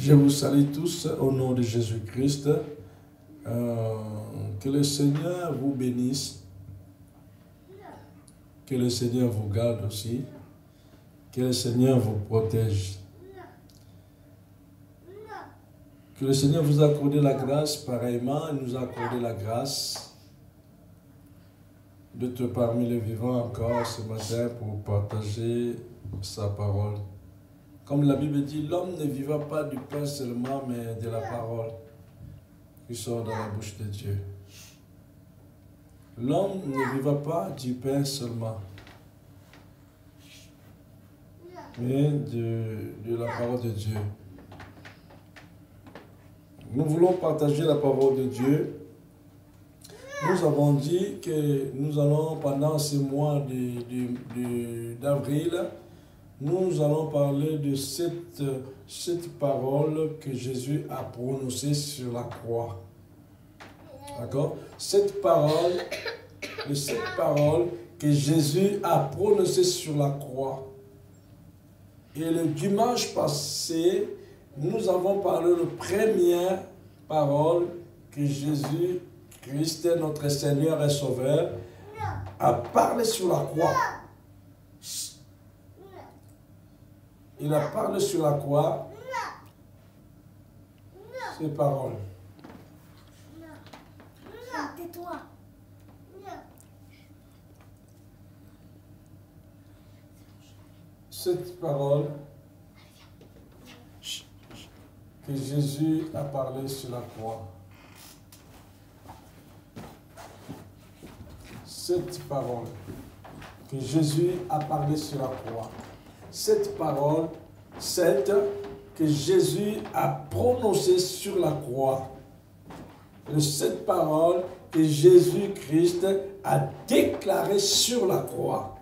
Je vous salue tous au nom de Jésus-Christ. Que le Seigneur vous bénisse. Que le Seigneur vous garde aussi. Que le Seigneur vous protège. Que le Seigneur vous accorde la grâce pareillement. Il nous a accordé la grâce d'être parmi les vivants encore ce matin pour partager sa parole. Comme la Bible dit, l'homme ne vivra pas du pain seulement, mais de la parole qui sort dans la bouche de Dieu. L'homme ne vivra pas du pain seulement, mais de la parole de Dieu. Nous voulons partager la parole de Dieu. Nous avons dit que nous allons, pendant ce mois d'avril, nous allons parler de cette parole que Jésus a prononcée sur la croix. D'accord? Cette parole que Jésus a prononcée sur la croix. Et le dimanche passé, nous avons parlé de la première parole que Jésus-Christ, notre Seigneur et Sauveur, a parlé sur la croix. Il a parlé sur la croix ces paroles. Tais-toi. Cette parole que Jésus a parlé sur la croix. Cette parole que Jésus a parlé sur la croix. Cette parole sainte que Jésus a prononcée sur la croix. Cette parole que Jésus-Christ a déclarée sur la croix.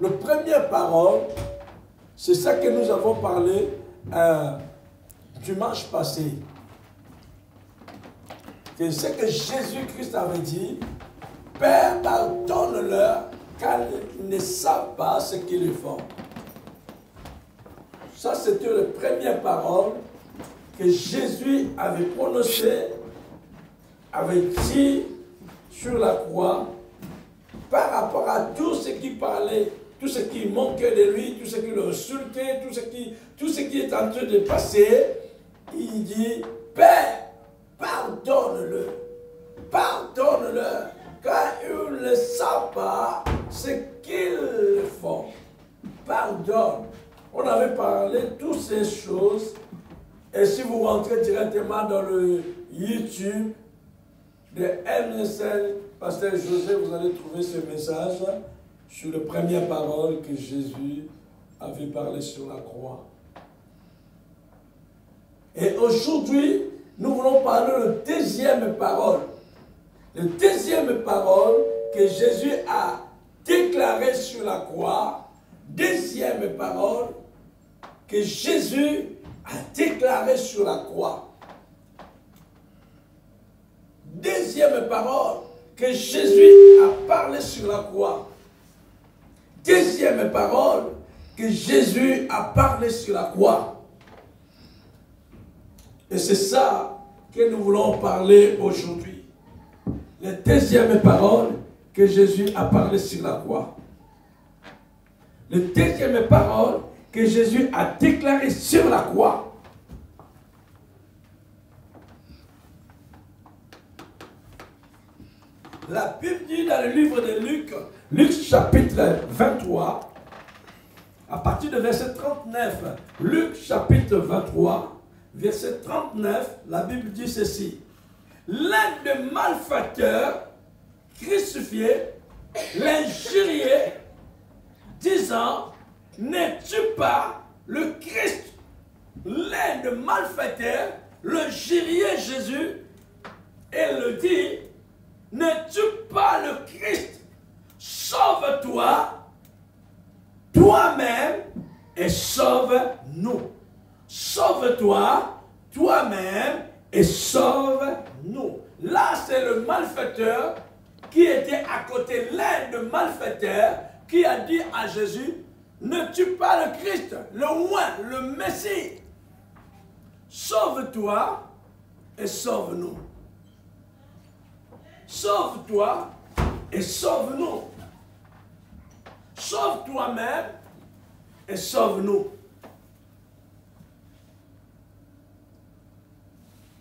La première parole, c'est ça que nous avons parlé dimanche passé. C'est ce que Jésus-Christ avait dit. Père, pardonne-leur, car ils ne savent pas ce qu'ils font. Ça, c'était la première parole que Jésus avait prononcée, avait dit sur la croix, par rapport à tout ce qui parlait, tout ce qui manquait de lui, tout ce qui le insultait, tout ce qui est en train de passer. Il dit, Père, pardonne-le, pardonne-leur, car ils ne savent pas ce qu'ils font. Pardonne. On avait parlé de toutes ces choses. Et si vous rentrez directement dans le YouTube de MSL, Pasteur José, vous allez trouver ce message sur la première parole que Jésus avait parlé sur la croix. Et aujourd'hui, nous voulons parler de la deuxième parole. La deuxième parole que Jésus a déclarée sur la croix. Deuxième parole que Jésus a déclarée sur la croix. Deuxième parole que Jésus a parlé sur la croix. Deuxième parole que Jésus a parlé sur la croix. Et c'est ça que nous voulons parler aujourd'hui. La deuxième parole que Jésus a parlé sur la croix. La deuxième parole que Jésus a déclarée sur la croix. La Bible dit dans le livre de Luc, Luc chapitre 23, à partir de verset 39, Luc chapitre 23, verset 39, la Bible dit ceci. L'un des malfaiteurs crucifiés l'injuriait, disant, n'es-tu pas le Christ? L'un des malfaiteurs le juriait Jésus et le dit, n'es-tu pas le Christ? Sauve-toi, toi-même, et sauve-nous. Sauve-toi, toi-même, et sauve-nous. Là, c'est le malfaiteur qui était à côté, l'un des malfaiteurs qui a dit à Jésus, Ne tue pas le Christ, le oint, le Messie. Sauve-toi et sauve-nous. Sauve-toi et sauve-nous. Sauve toi-même et sauve-nous.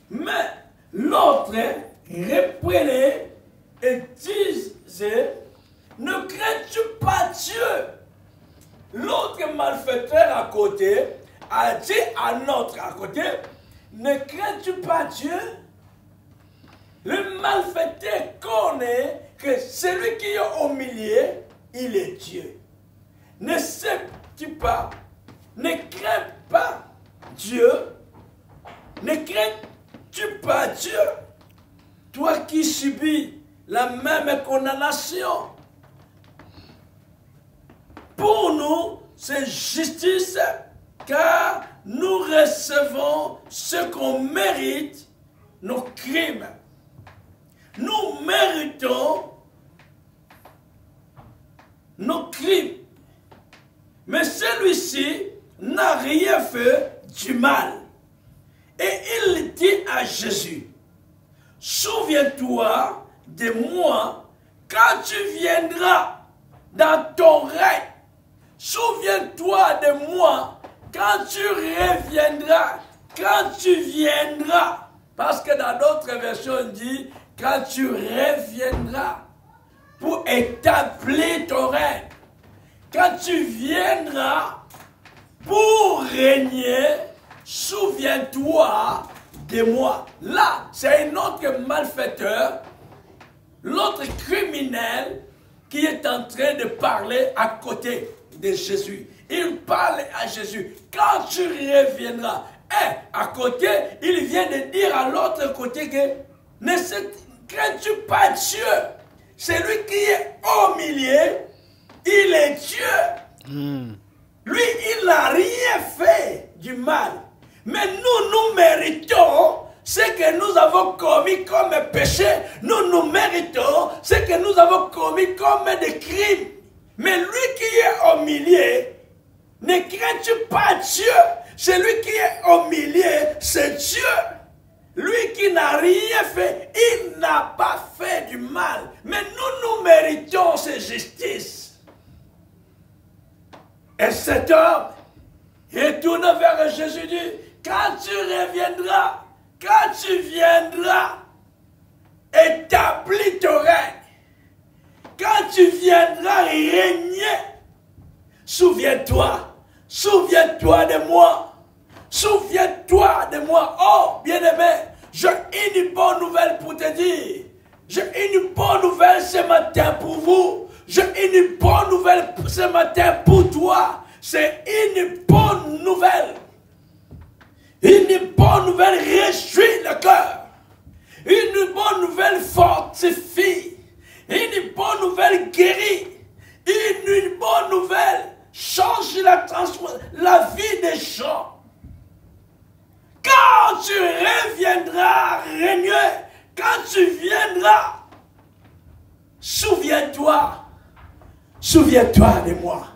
Mais l'autre reprenait et disait, ne crains-tu pas Dieu? L'autre malfaiteur à côté a dit à l'autre à côté, ne crains-tu pas Dieu? Le malfaiteur connaît que celui qui est au milieu, il est Dieu. Ne sais-tu pas, ne crains pas Dieu, ne crains-tu pas Dieu, toi qui subis la même condamnation? Pour nous, c'est justice, car nous recevons ce qu'on mérite, nos crimes. Nous méritons nos crimes. Mais celui-ci n'a rien fait du mal. Et il dit à Jésus, souviens-toi de moi quand tu viendras dans ton règne. Souviens-toi de moi quand tu reviendras, quand tu viendras. Parce que dans d'autres versions, on dit, quand tu reviendras pour établir ton règne. Quand tu viendras pour régner, souviens-toi de moi. Là, c'est un autre malfaiteur, l'autre criminel qui est en train de parler à côté de Jésus. Il parle à Jésus. Quand tu reviendras, et à côté, il vient de dire à l'autre côté que ne crains-tu pas Dieu? Celui qui est au milieu, il est Dieu. Lui, il n'a rien fait du mal. Mais nous méritons ce que nous avons commis comme péché. Nous méritons ce que nous avons commis comme des crimes. Mais lui qui est au milieu, ne crains-tu pas Dieu? Celui qui est au milieu, c'est Dieu. Lui qui n'a rien fait, il n'a pas fait du mal. Mais nous méritons cette justice. Et cet homme retourne vers Jésus, dit, quand tu reviendras, quand tu viendras, établis ton règne. Quand tu viendras régner, souviens-toi de moi. Souviens-toi de moi. Oh, bien-aimé, j'ai une bonne nouvelle pour te dire. J'ai une bonne nouvelle ce matin pour vous. J'ai une bonne nouvelle ce matin pour toi. C'est une bonne nouvelle. Une bonne nouvelle réjouit le cœur. Une bonne nouvelle fortifie. Une bonne nouvelle guérit. Une bonne nouvelle change la vie des gens. Quand tu reviendras régner, quand tu viendras, souviens-toi de moi.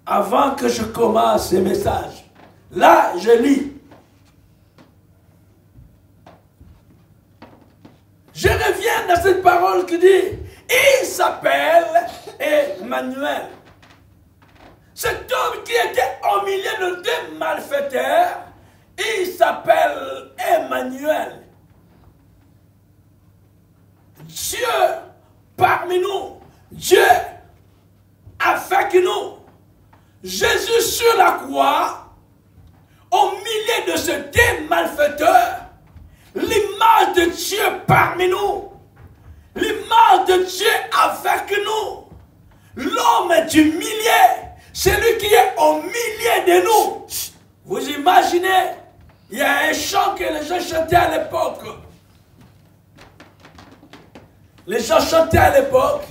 Avant que je commence ce message, là je lis. Je reviens dans cette parole qui dit, il s'appelle Emmanuel. Cet homme qui était au milieu de deux malfaiteurs, il s'appelle Emmanuel. Dieu parmi nous, Dieu avec nous. Jésus sur la croix, au milieu de ces deux malfaiteurs, l'image de Dieu parmi nous, l'image de Dieu avec nous, l'homme du milieu, celui qui est au milieu de nous. Vous imaginez, il y a un chant que les gens chantaient à l'époque. Les gens chantaient à l'époque.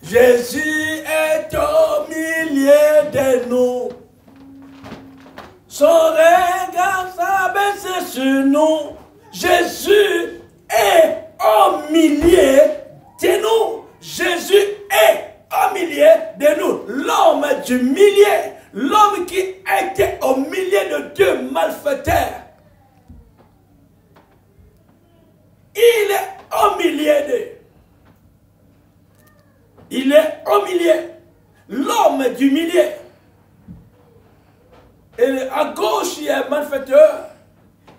Jésus est au milieu de nous. Son regard s'abaisse sur nous. Jésus est au milieu de nous. Jésus du milieu, l'homme qui était au milieu de deux malfaiteurs, il est au milieu d'eux. Il est au milieu. L'homme du milieu. Et à gauche, il y a un malfaiteur.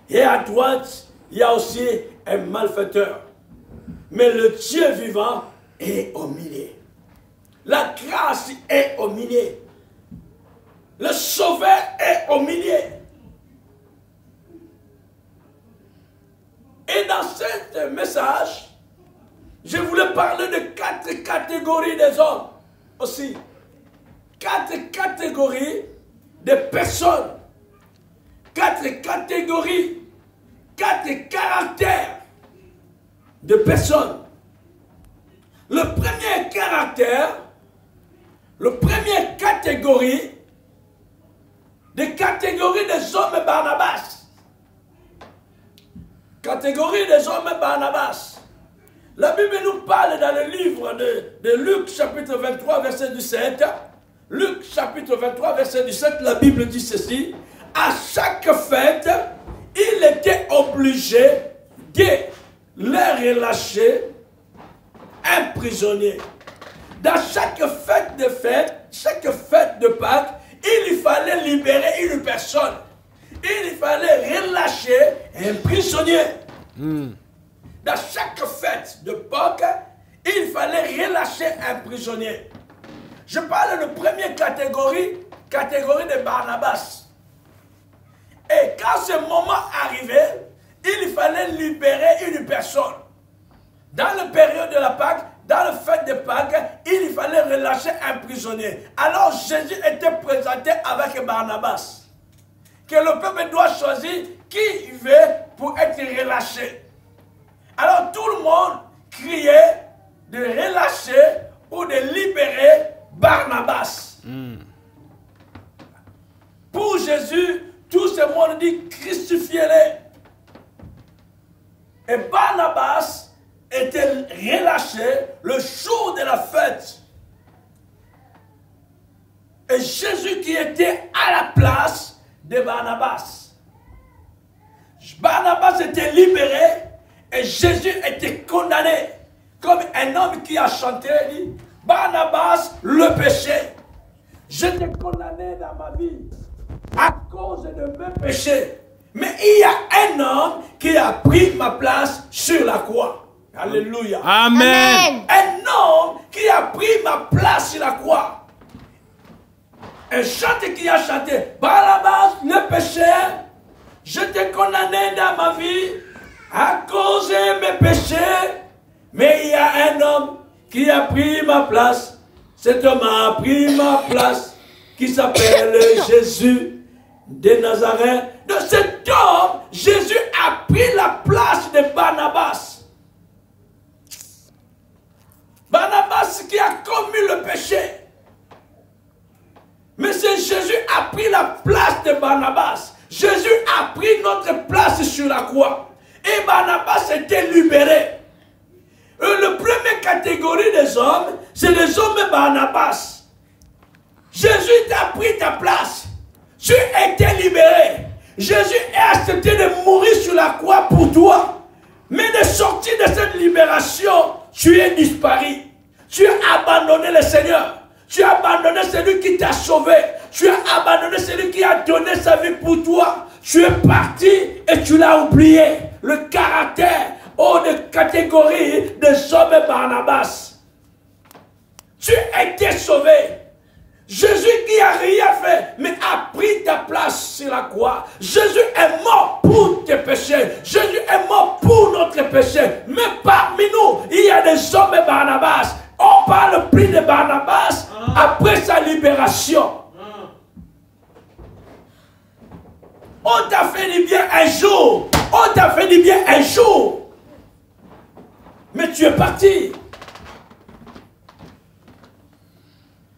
Et à droite, il y a aussi un malfaiteur. Mais le Dieu vivant est au milieu. La grâce est au milieu. Le Sauveur est au milieu. Et dans ce message, je voulais parler de 4 catégories des hommes aussi. 4 catégories de personnes. 4 catégories, 4 caractères de personnes. Le premier caractère, le premier catégorie, des catégories des hommes Barnabas. Catégorie des hommes Barnabas. La Bible nous parle dans le livre de Luc chapitre 23 verset 17. Luc chapitre 23 verset 17, la Bible dit ceci. À chaque fête, il était obligé de leur relâcher un prisonnier. Dans chaque fête de Pâques, il fallait libérer une personne. Il fallait relâcher un prisonnier. Dans chaque fête de Pâques, il fallait relâcher un prisonnier. Je parle de première catégorie de Barnabas. Et quand ce moment arrivait, il fallait libérer une personne. Dans la période de la Pâque, dans la fête de Pâques, il fallait relâcher un prisonnier. Alors Jésus était présenté avec Barnabas. Que le peuple doit choisir qui il veut pour être relâché. Alors tout le monde criait de relâcher ou de libérer Barnabas. Pour Jésus, tout ce monde dit crucifiez-les. Et Barnabas était relâché le jour de la fête. Et Jésus qui était à la place de Barnabas. Barnabas était libéré et Jésus était condamné. Comme un homme qui a chanté, dit, Barnabas, le péché. J'étais condamné dans ma vie à cause de mes péchés. Mais il y a un homme qui a pris ma place sur la croix. Alléluia. Amen. Un homme qui a pris ma place sur la croix. Un chanteur qui a chanté, Barnabas, le pécheur, je t'ai condamné dans ma vie à cause de mes péchés. Mais il y a un homme qui a pris ma place. Cet homme a pris ma place, qui s'appelle Jésus de Nazareth. De cet homme, Jésus a pris la place de Barnabas. Barnabas qui a commis le péché. Mais c'est Jésus a pris la place de Barnabas. Jésus a pris notre place sur la croix. Et Barnabas était libéré. La première catégorie des hommes, c'est les hommes Barnabas. Jésus t'a pris ta place. Tu étais libéré. Jésus a accepté de mourir sur la croix pour toi. Mais de sortir de cette libération, tu es disparu. Tu as abandonné le Seigneur. Tu as abandonné celui qui t'a sauvé. Tu as abandonné celui qui a donné sa vie pour toi. Tu es parti et tu l'as oublié. Le caractère de catégorie des hommes Barnabas. Tu étais sauvé. Jésus qui a rien fait, mais a pris ta place sur la croix. Jésus est mort pour tes péchés. Jésus est mort pour notre péché. Mais parmi nous, il y a des hommes Barnabas. On parle plus de Barnabas après sa libération. On t'a fait du bien un jour. On t'a fait du bien un jour. Mais tu es parti.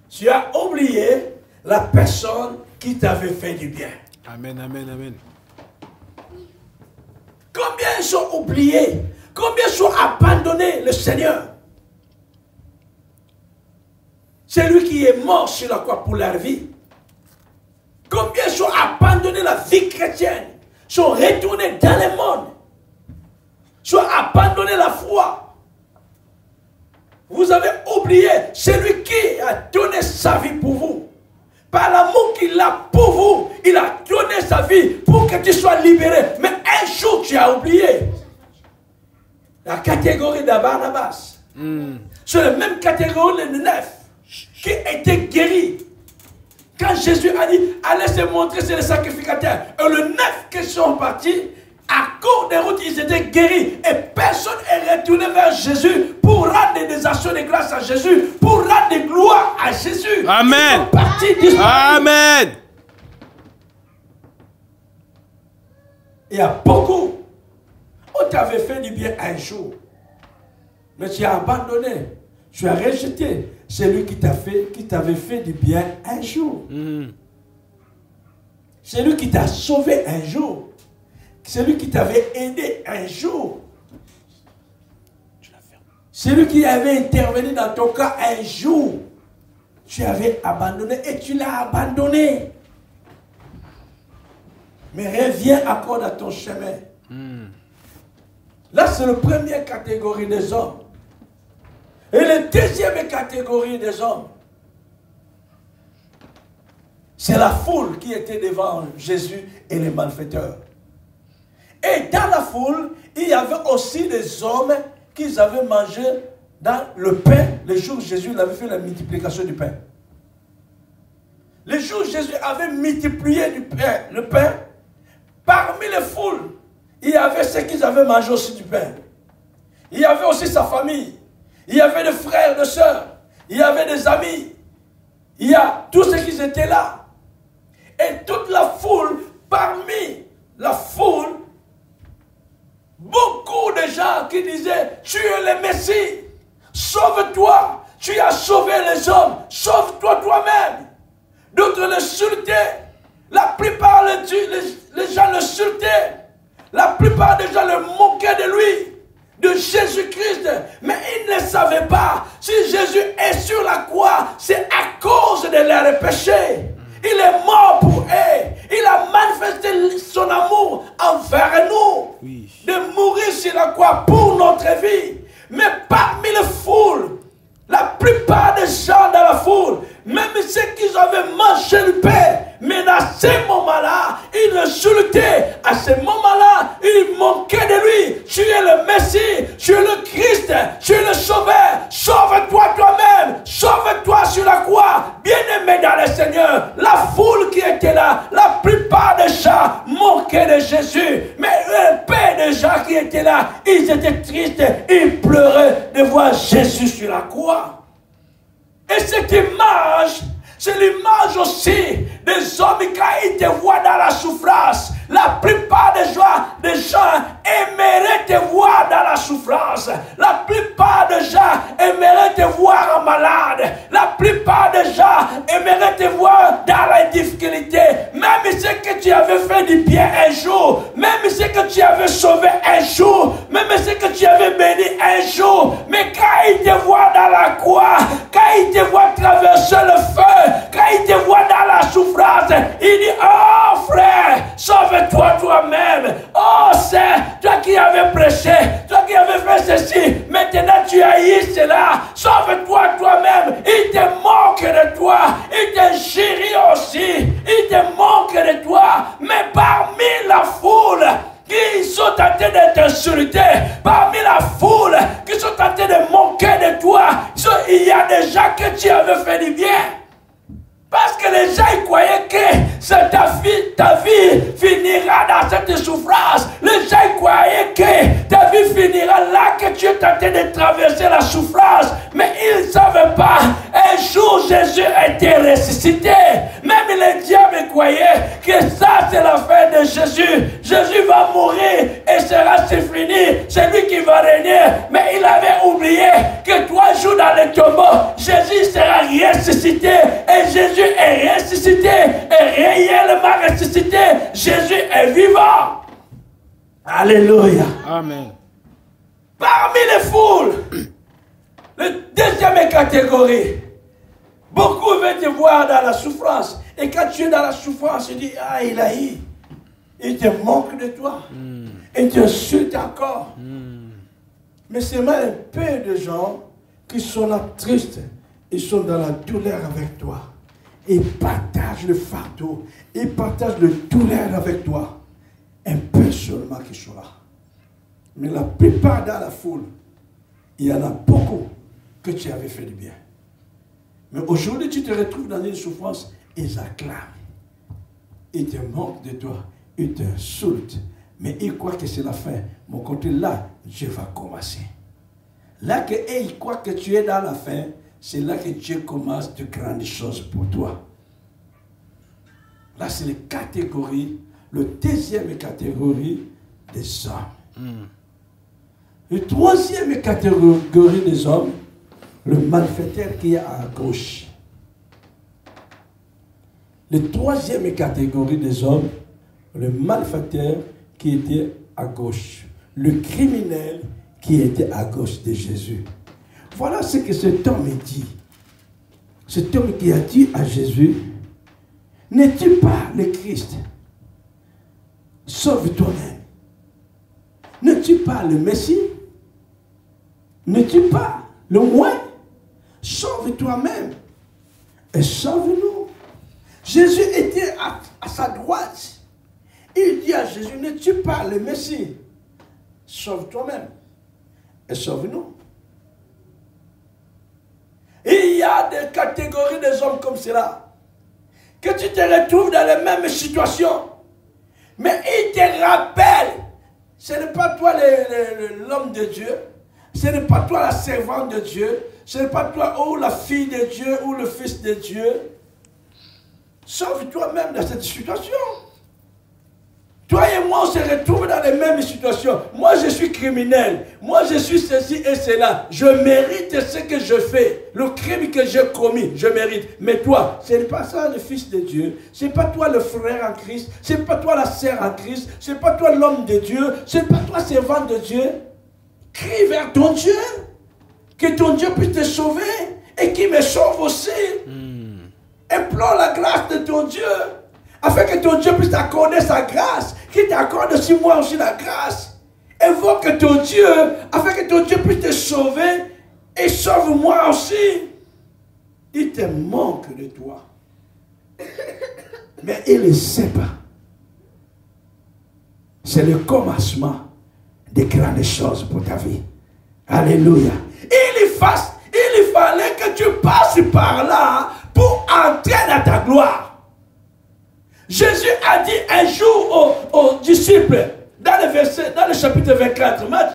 Tu as oublié la personne qui t'avait fait du bien. Amen, amen, amen. Combien sont oubliés? Combien sont abandonnés le Seigneur? celui qui est mort sur la croix pour leur vie. Combien sont abandonnés la vie chrétienne, sont retournés dans le monde, sont abandonnés la foi. Vous avez oublié celui qui a donné sa vie pour vous. Par l'amour qu'il a pour vous, il a donné sa vie pour que tu sois libéré. Mais un jour, tu as oublié la catégorie de Barnabas. C'est la même catégorie de 9 qui était guéri. Quand Jésus a dit, allez se montrer, c'est le sacrificateur. Et le 9 qui sont partis, à court de route, ils étaient guéris. Et personne n'est retourné vers Jésus pour rendre des actions de grâce à Jésus, pour rendre des gloires à Jésus. Amen. Ils sont partis disparaître. Amen. Il y a beaucoup. On t'avait fait du bien un jour. Mais tu as abandonné. Tu as rejeté celui qui t'avait fait du bien un jour. Celui qui t'a sauvé un jour. Celui qui t'avait aidé un jour. Celui qui avait intervenu dans ton cas un jour. Tu avais abandonné et tu l'as abandonné. Mais reviens encore dans ton chemin. Là, c'est la première catégorie des hommes. Et la deuxième catégorie des hommes, c'est la foule qui était devant Jésus et les malfaiteurs. Et dans la foule, il y avait aussi des hommes qui avaient mangé dans le pain le jour où Jésus avait fait la multiplication du pain. Le jour où Jésus avait multiplié le pain, parmi les foules, il y avait ceux qui avaient mangé aussi du pain. Il y avait aussi sa famille. Il y avait des frères, des sœurs. Il y avait des amis. Il y a tous ceux qui étaient là. Et toute la foule, parmi la foule, beaucoup de gens qui disaient, tu es le Messie, sauve-toi, tu as sauvé les hommes, sauve-toi toi-même. D'autres l'insultaient, la plupart les gens l'insultaient, la plupart des gens le moquaient de lui, de Jésus-Christ, mais ils ne savaient pas, si Jésus est sur la croix, c'est à cause de leurs péchés. Il est mort pour eux. Il a manifesté son amour envers nous. Oui. De mourir sur la croix pour notre vie. Mais parmi les foules, la plupart des gens dans la foule, même ceux qui avaient mangé le pain, mais dans ce moment-là, ils l'insultaient. À ce moment-là, ils manquaient de lui. Tu es le Messie, tu es le Christ, tu es le Sauveur. Sauve-toi toi-même, sauve-toi sur la croix. Bien-aimé dans le Seigneur, la foule qui était là, la plupart des gens manquaient de Jésus. Mais un peu de gens qui étaient là, ils étaient tristes, ils pleuraient de voir Jésus sur la croix. Et cette image, c'est l'image aussi des hommes quand ils te voient dans la souffrance. La plupart des gens aimeraient te voir dans la souffrance. La plupart des gens aimeraient te voir malade. La plupart des gens aimeraient te voir dans la difficulté. Même ce que tu avais fait du bien un jour, même ce que tu avais sauvé un jour, même ce que tu avais béni un jour. Mais quand ils te voient dans la croix, quand ils te voient traverser le feu, quand ils te voient dans la souffrance, ils disent, oh frère, sauve-toi toi-même. Oh c'est toi qui avais prêché, toi qui avais fait ceci, maintenant tu as eu cela. Sauve-toi toi-même. Ils te moquent de toi, ils te chérissent aussi, ils te moquent de toi. Mais parmi la foule qui sont tentés de t'insulter, parmi la foule qui sont tentés de moquer de toi, il y a des gens que tu avais fait du bien. Parce que les gens ils croyaient que ta vie finira dans cette souffrance. Les gens ils croyaient que ta vie finira là, que tu es tenté de traverser la souffrance. Mais ils ne savaient pas. Un jour Jésus était ressuscité. Même les diables croyaient que ça c'est la fin de Jésus. Jésus va mourir et sera fini. C'est lui qui va régner. Mais il avait oublié que 3 jours dans le tombeau, Jésus sera ressuscité. Et Jésus est ressuscité, est réellement ressuscité. Jésus est vivant. Alléluia. Amen. Parmi les foules, la deuxième catégorie, Beaucoup veulent te voir dans la souffrance. Et quand tu es dans la souffrance, tu dis, ah, Ilahi, il te manque de toi. Et tu insultes encore. Mais c'est mal un peu de gens qui sont là tristes. Ils sont dans la douleur avec toi. Ils partagent le fardeau. Ils partagent le douleur avec toi. Un peu seulement qui sont là. Mais la plupart dans la foule, il y en a beaucoup que tu avais fait du bien. Mais aujourd'hui, tu te retrouves dans une souffrance, ils acclament. Ils te manquent de toi, ils t'insultent. Mais ils croient que c'est la fin. Mon côté là, Dieu va commencer. Là que ils croient que tu es dans la fin, c'est là que Dieu commence de grandes choses pour toi. Là, c'est les catégories, le deuxième catégorie des hommes. La troisième catégorie des hommes, le malfaiteur qui est à gauche. La troisième catégorie des hommes, le malfaiteur qui était à gauche. Le criminel qui était à gauche de Jésus. Voilà ce que cet homme dit. Cet homme qui a dit à Jésus, n'es-tu pas le Christ? Sauve toi-même. N'es-tu pas le Messie? N'es-tu pas le moins? Sauve toi-même et sauve-nous. Jésus était à sa droite. Il dit à Jésus, n'es-tu pas le Messie? Sauve toi-même et sauve-nous. Il y a des catégories des hommes comme cela, que tu te retrouves dans les mêmes situations, mais ils te rappellent, ce n'est pas toi l'homme de Dieu, ce n'est pas toi la servante de Dieu, ce n'est pas toi ou la fille de Dieu ou le fils de Dieu. Sauve toi-même dans cette situation. Toi et moi, on se retrouve dans les mêmes situations. Moi, je suis criminel. Moi, je suis ceci et cela. Je mérite ce que je fais. Le crime que j'ai commis, je mérite. Mais toi, ce n'est pas ça le Fils de Dieu. Ce n'est pas toi le frère en Christ. Ce n'est pas toi la sœur en Christ. Ce n'est pas toi l'homme de Dieu. Ce n'est pas toi servant de Dieu. Crie vers ton Dieu. Que ton Dieu puisse te sauver. Et qu'il me sauve aussi. Implore la grâce de ton Dieu. Afin que ton Dieu puisse t'accorder sa grâce, qu'il t'accorde aussi moi aussi la grâce. Invoque ton Dieu, afin que ton Dieu puisse te sauver, et sauve moi aussi. Il te manque de toi. Mais il ne sait pas. C'est le commencement des grandes choses pour ta vie. Alléluia. Il fallait que tu passes par là pour entrer dans ta gloire. Jésus a dit un jour aux disciples, dans le chapitre 24,